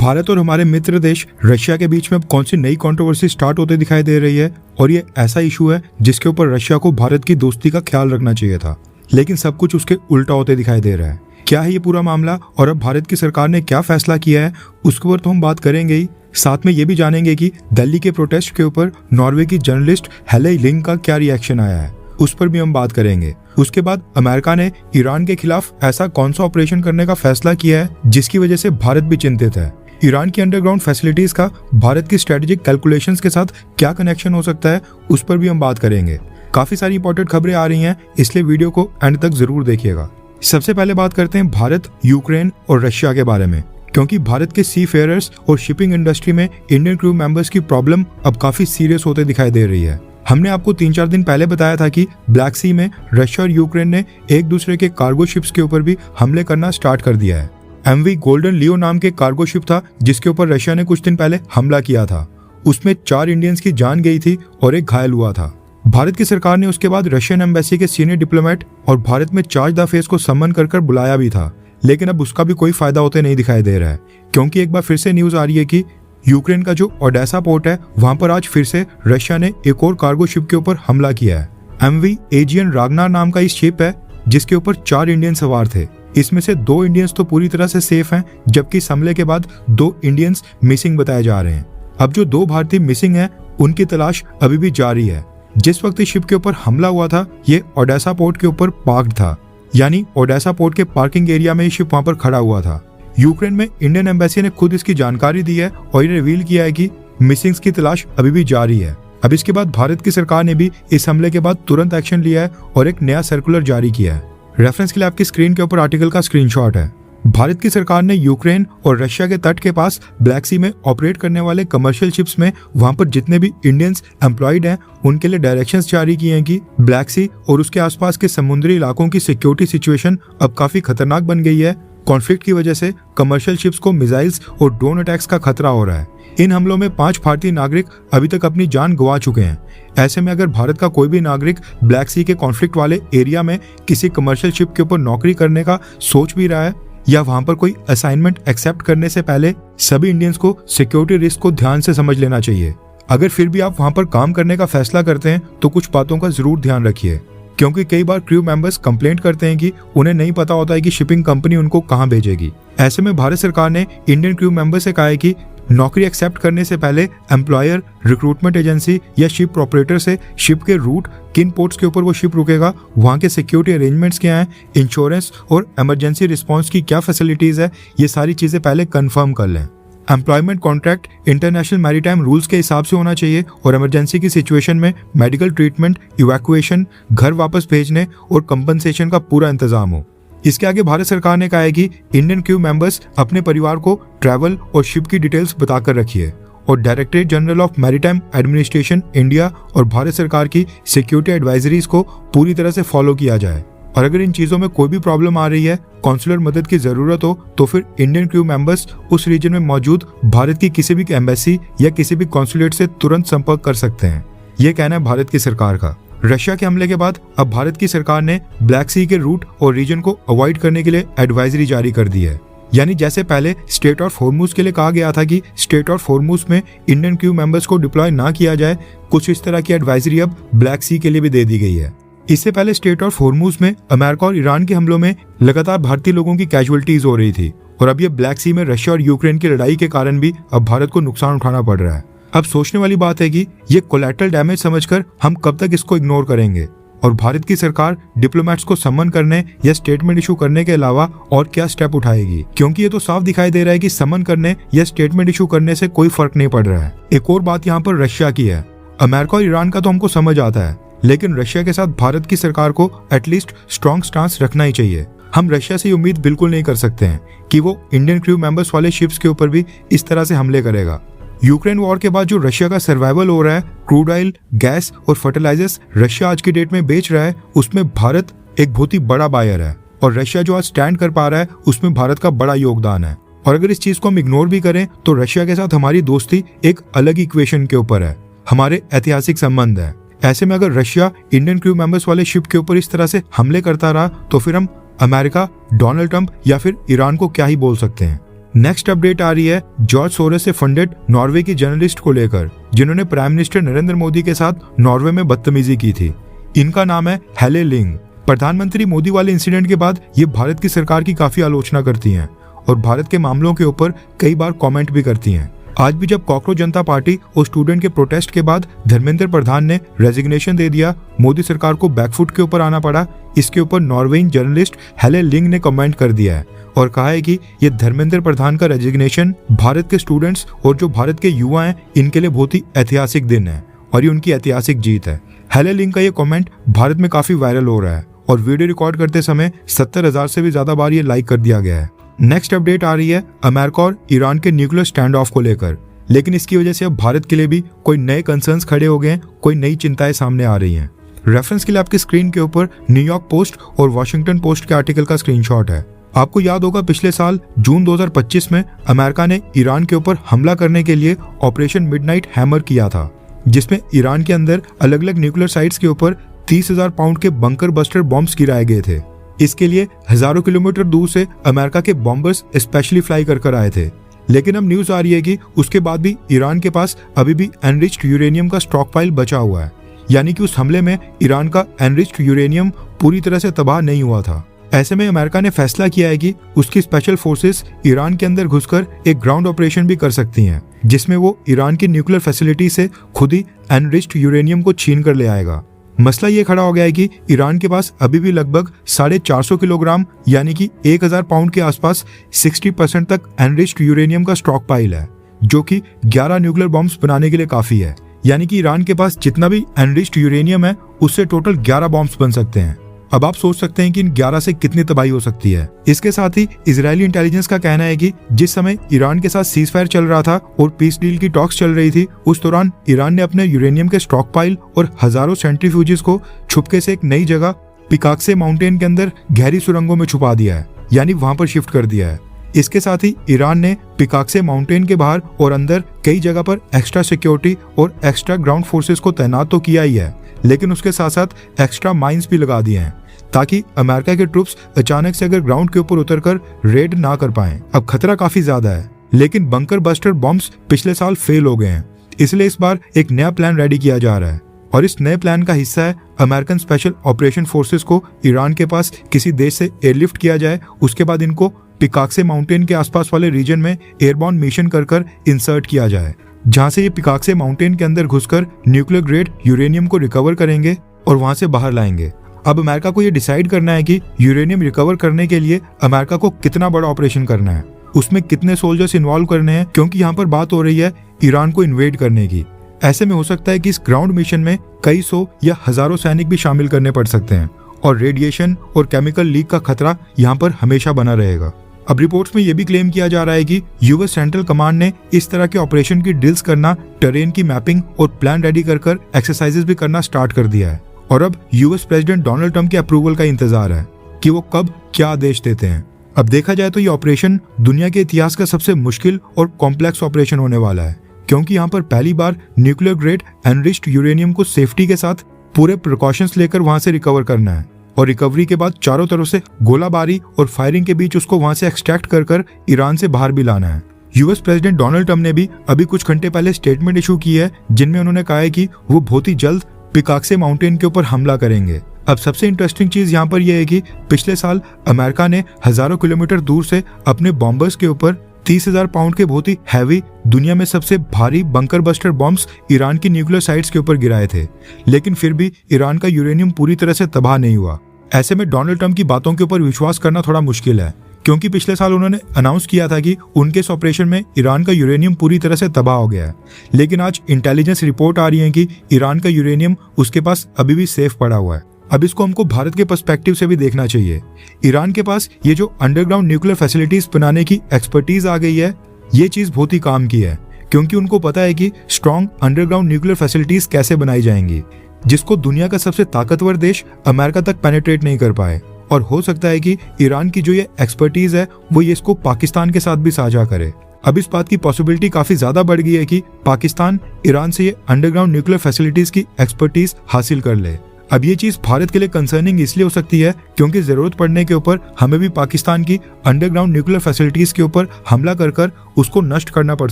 भारत और हमारे मित्र देश रशिया के बीच में अब कौन सी नई कंट्रोवर्सी स्टार्ट होते दिखाई दे रही है, और ये ऐसा इशू है जिसके ऊपर रशिया को भारत की दोस्ती का ख्याल रखना चाहिए था, लेकिन सब कुछ उसके उल्टा होते दिखाई दे रहा है। क्या है ये पूरा मामला और अब भारत की सरकार ने क्या फैसला किया है, उसके ऊपर तो हम बात करेंगे ही। साथ में ये भी जानेंगे कि दिल्ली के प्रोटेस्ट के ऊपर नॉर्वे की जर्नलिस्ट हेले लिंग का क्या रिएक्शन आया है, उस पर भी हम बात करेंगे। उसके बाद अमेरिका ने ईरान के खिलाफ ऐसा कौन सा ऑपरेशन करने का फैसला किया है जिसकी वजह से भारत भी चिंतित है। ईरान की अंडरग्राउंड फैसिलिटीज का भारत की स्ट्रेटेजिक कैलकुलेशंस के साथ क्या कनेक्शन हो सकता है, उस पर भी हम बात करेंगे। काफी सारी इंपॉर्टेंट खबरें आ रही हैं, इसलिए वीडियो को एंड तक जरूर देखिएगा। सबसे पहले बात करते हैं भारत, यूक्रेन और रशिया के बारे में, क्योंकि भारत के सी फेयरर्स और शिपिंग इंडस्ट्री में इंडियन क्रू मेंबर्स की प्रॉब्लम अब काफी सीरियस होते दिखाई दे रही है। हमने आपको 3-4 दिन पहले बताया था कि ब्लैक सी में रशिया और यूक्रेन ने एक दूसरे के कार्गो शिप्स के ऊपर भी हमले करना स्टार्ट कर दिया है। MV गोल्डन लियो नाम के कार्गो शिप था जिसके ऊपर रशिया ने कुछ दिन पहले हमला किया था। उसमें 4 इंडियंस की जान गई थी और एक घायल हुआ था। भारत की सरकार ने उसके बाद रशियन एम्बेसी के सीनियर डिप्लोमेट और भारत में चार्ज द फेस को सम्मन कर बुलाया भी था, लेकिन अब उसका भी कोई फायदा होते नहीं दिखाई दे रहा है, क्योंकि एक बार फिर से न्यूज आ रही है कि यूक्रेन का जो ओडेसा पोर्ट है वहां पर आज फिर से रशिया ने एक और कार्गो शिप के ऊपर हमला किया है। MV एजियन रागनार नाम का इस शिप है जिसके ऊपर 4 इंडियन सवार थे। इसमें से 2 इंडियंस तो पूरी तरह से सेफ हैं, जबकि इस हमले के बाद 2 इंडियंस मिसिंग बताए जा रहे हैं। अब जो 2 भारतीय मिसिंग हैं उनकी तलाश अभी भी जारी है। जिस वक्त इस शिप के ऊपर हमला हुआ था ये ओडेसा पोर्ट के ऊपर पार्क्ड था, यानी ओडेसा पोर्ट के पार्किंग एरिया में ये शिप वहां पर खड़ा हुआ था। यूक्रेन में इंडियन एम्बेसी ने खुद इसकी जानकारी दी है और ये रिवील किया है कि मिसिंग्स की तलाश अभी भी जारी है। अब इसके बाद भारत की सरकार ने भी इस हमले के बाद तुरंत एक्शन लिया है और एक नया सर्कुलर जारी किया है। रेफरेंस के लिए आपकी स्क्रीन के ऊपर आर्टिकल का स्क्रीनशॉट है। भारत की सरकार ने यूक्रेन और रशिया के तट के पास ब्लैक सी में ऑपरेट करने वाले कमर्शियल शिप्स में वहां पर जितने भी इंडियंस एम्प्लॉयड हैं उनके लिए डायरेक्शंस जारी किए हैं कि ब्लैक सी और उसके आसपास के समुद्री इलाकों की सिक्योरिटी सिचुएशन अब काफी खतरनाक बन गई है। कॉन्फ्लिक्ट की वजह से कमर्शियल शिप्स को मिसाइल्स और ड्रोन अटैक्स का खतरा हो रहा है। इन हमलों में 5 भारतीय नागरिक अभी तक अपनी जान गंवा चुके हैं। ऐसे में अगर भारत का कोई भी नागरिक ब्लैक सी के कॉन्फ्लिक्ट वाले एरिया में किसी कमर्शियल शिप के ऊपर नौकरी करने का सोच भी रहा है या वहां पर कोई असाइनमेंट एक्सेप्ट करने से पहले सभी इंडियंस को सिक्योरिटी रिस्क को ध्यान से समझ लेना चाहिए। अगर फिर भी आप वहां पर काम करने का फैसला करते हैं तो कुछ बातों का जरूर ध्यान रखिए, क्योंकि कई बार क्रू मेंबर्स कंप्लेंट करते हैं कि उन्हें नहीं पता होता है कि शिपिंग कंपनी उनको कहां भेजेगी। ऐसे में भारत सरकार ने इंडियन क्रू मेंबर से कहा है कि नौकरी एक्सेप्ट करने से पहले एम्प्लॉयर, रिक्रूटमेंट एजेंसी या शिप ऑपरेटर से शिप के रूट, किन पोर्ट्स के ऊपर वो शिप रुकेगा, वहां के सिक्योरिटी अरेंजमेंट्स क्या हैं, इंश्योरेंस और इमरजेंसी रिस्पांस की क्या फैसिलिटीज है, ये सारी चीजें पहले कंफर्म कर लें। Employment contract international maritime rules के हिसाब से होना चाहिए और इमरजेंसी की सिचुएशन में मेडिकल ट्रीटमेंट, इवैक्यूएशन, घर वापस भेजने और कंपनसेशन का पूरा इंतजाम हो। इसके आगे भारत सरकार ने कहा है कि इंडियन क्रू मेंबर्स अपने परिवार को ट्रैवल और शिप की डिटेल्स बताकर रखिए और directorate general of maritime administration India और भारत सरकार की सिक्योरिटी एडवाइजरीज को पूरी तरह से फॉलो किया जाए। और अगर इन चीजों में कोई भी प्रॉब्लम आ रही है, कॉन्सुलर मदद की जरूरत हो, तो फिर इंडियन क्रू मेंबर्स उस रीजन में मौजूद भारत की किसी भी एम्बेसी या किसी भी कॉन्सुलेट से तुरंत संपर्क कर सकते हैं। ये कहना है भारत की सरकार का। रशिया के हमले के बाद अब भारत की सरकार ने ब्लैक सी के रूट और रीजन को अवॉइड करने के लिए एडवाइजरी जारी कर दी है। यानी जैसे पहले स्टेट ऑफ हॉर्मुज के लिए कहा गया था कि स्टेट ऑफ हॉर्मुज में इंडियन क्रू मेंबर्स को डिप्लॉय ना किया जाए, कुछ इस तरह की एडवाइजरी अब ब्लैक सी के लिए भी दे दी गई है। इससे पहले स्टेट ऑफ हॉर्मुज में अमेरिका और ईरान के हमलों में लगातार भारतीय लोगों की कैजुअलिटीज हो रही थी, और अब ये ब्लैक सी में रशिया और यूक्रेन की लड़ाई के कारण भी अब भारत को नुकसान उठाना पड़ रहा है। अब सोचने वाली बात है कि ये कोलैटरल डैमेज समझकर हम कब तक इसको इग्नोर करेंगे, और भारत की सरकार डिप्लोमेट्स को सम्मन करने या स्टेटमेंट इशू करने के अलावा और क्या स्टेप उठाएगी, क्योंकि ये तो साफ दिखाई दे रहा है कि सम्मन करने या स्टेटमेंट इशू करने से कोई फर्क नहीं पड़ रहा है। एक और बात यहाँ पर रशिया की है। अमेरिका और ईरान का तो हमको समझ आता है, लेकिन रशिया के साथ भारत की सरकार को एटलीस्ट स्ट्रॉन्ग स्टांस रखना ही चाहिए। हम रशिया से उम्मीद बिल्कुल नहीं कर सकते हैं कि वो इंडियन क्रू मेंबर्स वाले शिप्स के ऊपर भी इस तरह से हमले करेगा। यूक्रेन वॉर के बाद जो रशिया का सर्वाइवल हो रहा है, क्रूड ऑयल, गैस और फर्टिलाइजर्स रशिया आज की डेट में बेच रहा है, उसमें भारत एक बहुत ही बड़ा बायर है, और रशिया जो आज स्टैंड कर पा रहा है उसमें भारत का बड़ा योगदान है। और अगर इस चीज को हम इग्नोर भी करें तो रशिया के साथ हमारी दोस्ती एक अलग इक्वेशन के ऊपर है, हमारे ऐतिहासिक संबंध है। ऐसे में अगर रशिया इंडियन क्रू मेंबर्स वाले शिप के ऊपर इस तरह से हमले करता रहा तो फिर हम अमेरिका, डोनाल्ड ट्रंप या फिर ईरान को क्या ही बोल सकते हैं। नेक्स्ट अपडेट आ रही है जॉर्ज सोरोस से फंडेड नॉर्वे की जर्नलिस्ट को लेकर, जिन्होंने प्राइम मिनिस्टर नरेंद्र मोदी के साथ नॉर्वे में बदतमीजी की थी। इनका नाम है हेले लिंग। प्रधानमंत्री मोदी वाले इंसिडेंट के बाद ये भारत की सरकार की काफी आलोचना करती हैं और भारत के मामलों के ऊपर कई बार कमेंट भी करती हैं। आज भी जब कॉकरोच जनता पार्टी और स्टूडेंट के प्रोटेस्ट के बाद धर्मेंद्र प्रधान ने रेजिग्नेशन दे दिया, मोदी सरकार को बैकफुट के ऊपर आना पड़ा। इसके ऊपर नॉर्वेजियन जर्नलिस्ट हेले लिंग ने कमेंट कर दिया है और कहा है कि ये धर्मेंद्र प्रधान का रेजिग्नेशन भारत के स्टूडेंट्स और जो भारत के युवा हैं इनके लिए बहुत ही ऐतिहासिक दिन है और ये उनकी ऐतिहासिक जीत है। हेले लिंग का ये कमेंट भारत में काफी वायरल हो रहा है और वीडियो रिकॉर्ड करते समय 70,000 से भी ज्यादा बार ये लाइक कर दिया गया है। नेक्स्ट अपडेट आ रही है अमेरिका और ईरान के न्यूक्लियर स्टैंड ऑफ को लेकर, लेकिन इसकी वजह से अब भारत के लिए भी कोई नए कंसर्न्स खड़े हो गए हैं, कोई नई चिंताएं सामने आ रही हैं। रेफरेंस के लिए आपकी स्क्रीन के ऊपर न्यूयॉर्क पोस्ट और वॉशिंगटन पोस्ट के आर्टिकल का स्क्रीनशॉट है। आपको याद होगा पिछले साल जून 2025 में अमेरिका ने ईरान के ऊपर हमला करने के लिए ऑपरेशन मिडनाइट हैमर किया था, जिसमें ईरान के अंदर अलग अलग न्यूक्लियर साइट्स के ऊपर 30,000 पाउंड के बंकर बस्टर बॉम्ब्स गिराए गए थे। इसके लिए हजारों किलोमीटर दूर से अमेरिका के बॉम्बर्स स्पेशली फ्लाई कर आए थे। लेकिन अब न्यूज आ रही है कि उसके बाद भी ईरान के पास अभी भी एनरिच्ड यूरेनियम का स्टॉक पाइल बचा हुआ है, यानी कि उस हमले में ईरान का एनरिच्ड यूरेनियम पूरी तरह से तबाह नहीं हुआ था। ऐसे में अमेरिका ने फैसला किया है कि उसकी स्पेशल फोर्सेस ईरान के अंदर घुसकर एक ग्राउंड ऑपरेशन भी कर सकती हैं, जिसमें वो ईरान की न्यूक्लियर फैसिलिटी से खुद ही एनरिच्ड यूरेनियम को छीन कर ले आएगा। मसला ये खड़ा हो गया है कि ईरान के पास अभी भी लगभग 450 किलोग्राम यानी कि 1000 पाउंड के आसपास 60% तक एनरिच्ड यूरेनियम का स्टॉक पाइल है, जो कि 11 न्यूक्लियर बॉम्ब्स बनाने के लिए काफी है। यानी कि ईरान के पास जितना भी एनरिच्ड यूरेनियम है उससे टोटल 11 बॉम्ब्स बन सकते हैं। अब आप सोच सकते हैं कि इन 11 से कितनी तबाही हो सकती है। इसके साथ ही इजरायली इंटेलिजेंस का कहना है कि जिस समय ईरान के साथ सीज फायर चल रहा था और पीस डील की टॉक्स चल रही थी, उस दौरान ईरान ने अपने यूरेनियम के स्टॉक पाइल और हजारों सेंट्रीफ्यूजेस को छुपके से एक नई जगह पिकाक्से माउंटेन के अंदर गहरी सुरंगों में छुपा दिया है, यानी वहां पर शिफ्ट कर दिया है। इसके साथ ही ईरान ने पिकाक्से माउंटेन के बाहर और अंदर कई जगह पर एक्स्ट्रा सिक्योरिटी और एक्स्ट्रा ग्राउंड फोर्सेस को तैनात तो किया ही है, लेकिन उसके साथ साथ एक्स्ट्रा माइंस भी लगा दिए हैं ताकि अमेरिका के ट्रूप्स अचानक से अगर ग्राउंड के ऊपर उतरकर रेड ना कर पाएं। अब खतरा काफी ज्यादा है, लेकिन बंकर बस्टर बॉम्ब्स पिछले साल फेल हो गए हैं, इसलिए इस बार एक नया प्लान रेडी किया जा रहा है और इस नए प्लान का हिस्सा है अमेरिकन स्पेशल ऑपरेशन फोर्सेस को ईरान के पास किसी देश से एयरलिफ्ट किया जाए, उसके बाद इनको पिकाक्से माउंटेन के आसपास वाले रीजन में एयरबॉर्न मिशन कर इंसर्ट किया जाए, जहां से ये पिकाक्से माउंटेन के अंदर घुसकर न्यूक्लियर ग्रेड यूरेनियम को रिकवर करेंगे और वहां से बाहर लाएंगे। अब अमेरिका को ये डिसाइड करना है कि यूरेनियम रिकवर करने के लिए अमेरिका को कितना बड़ा ऑपरेशन करना है, उसमें कितने सोल्जर्स इन्वॉल्व करने हैं, क्योंकि यहाँ पर बात हो रही है ईरान को इन्वेड करने की। ऐसे में हो सकता है कि इस ग्राउंड मिशन में कई सौ या हजारों सैनिक भी शामिल करने पड़ सकते हैं और रेडिएशन और केमिकल लीक का खतरा यहाँ पर हमेशा बना रहेगा। अब रिपोर्ट्स में यह भी क्लेम किया जा रहा है कि यूएस सेंट्रल कमांड ने इस तरह के ऑपरेशन की ड्रिल्स करना, टेरेन की मैपिंग और प्लान रेडी कर एक्सरसाइजेस भी करना स्टार्ट कर दिया है और अब यूएस प्रेसिडेंट डोनाल्ड ट्रंप के अप्रूवल का इंतजार है कि वो कब क्या आदेश देते हैं। अब देखा जाए तो ये ऑपरेशन दुनिया के इतिहास का सबसे मुश्किल और कॉम्प्लेक्स ऑपरेशन होने वाला है, क्योंकि यहाँ पर पहली बार न्यूक्लियर ग्रेड एनरिच्ड यूरेनियम को सेफ्टी के साथ पूरे प्रिकॉशंस लेकर वहां से रिकवर करना है और रिकवरी के बाद चारों तरफ से गोलाबारी और फायरिंग के बीच उसको वहां से एक्सट्रैक्ट कर ईरान से बाहर भी लाना है। यूएस प्रेसिडेंट डोनाल्ड ट्रंप ने भी अभी कुछ घंटे पहले स्टेटमेंट इशू की है, जिनमें उन्होंने कहा है कि वो बहुत ही जल्द पिकाक्से माउंटेन के ऊपर हमला करेंगे। अब सबसे इंटरेस्टिंग चीज यहाँ पर यह है कि पिछले साल अमेरिका ने हजारों किलोमीटर दूर से अपने बॉम्बर्स के ऊपर 30,000 पाउंड के बहुत ही हैवी, दुनिया में सबसे भारी बंकर बस्टर बॉम्ब्स ईरान की न्यूक्लियर साइट्स के ऊपर गिराए थे, लेकिन फिर भी ईरान का यूरेनियम पूरी तरह से तबाह नहीं हुआ। ऐसे में डोनाल्ड ट्रंप की बातों के ऊपर विश्वास करना थोड़ा मुश्किल है, क्योंकि पिछले साल उन्होंने अनाउंस किया था कि उनके इस ऑपरेशन में ईरान का यूरेनियम पूरी तरह से तबाह हो गया है, लेकिन आज इंटेलिजेंस रिपोर्ट आ रही है कि ईरान का यूरेनियम उसके पास अभी भी सेफ पड़ा हुआ है। अब इसको हमको भारत के पर्सपेक्टिव से भी देखना चाहिए। ईरान के पास ये जो अंडरग्राउंड न्यूक्लियर फैसिलिटीज बनाने की एक्सपर्टीज आ गई है, ये चीज बहुत ही काम की है, क्योंकि उनको पता है कि स्ट्रॉन्ग अंडरग्राउंड न्यूक्लियर फैसिलिटीज कैसे बनाई जाएंगी, जिसको दुनिया का सबसे ताकतवर देश अमेरिका तक पेनिट्रेट नहीं कर पाए। और हो सकता है कि ईरान की जो ये एक्सपर्टीज है वो ये इसको पाकिस्तान के साथ भी साझा करे। अब इस बात की पॉसिबिलिटी काफी ज्यादा बढ़ गई है कि पाकिस्तान ईरान से ये अंडरग्राउंड न्यूक्लियर फैसिलिटीज की एक्सपर्टीज हासिल कर ले। अब ये चीज भारत के लिए कंसर्निंग इसलिए हो सकती है क्योंकि जरूरत पड़ने के ऊपर हमें भी पाकिस्तान की अंडरग्राउंड न्यूक्लियर फैसिलिटीज के ऊपर हमला कर उसको नष्ट करना पड़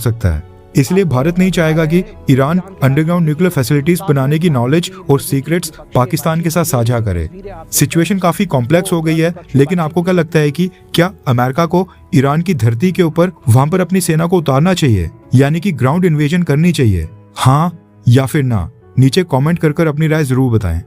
सकता है। इसलिए भारत नहीं चाहेगा कि ईरान अंडरग्राउंड न्यूक्लियर फैसिलिटीज बनाने की नॉलेज और सीक्रेट्स पाकिस्तान के साथ साझा करे। सिचुएशन काफी कॉम्प्लेक्स हो गई है, लेकिन आपको क्या लगता है कि क्या अमेरिका को ईरान की धरती के ऊपर वहां पर अपनी सेना को उतारना चाहिए, यानी कि ग्राउंड इन्वेजन करनी चाहिए? हाँ या फिर ना? नीचे कमेंट कर अपनी राय जरूर बताएं।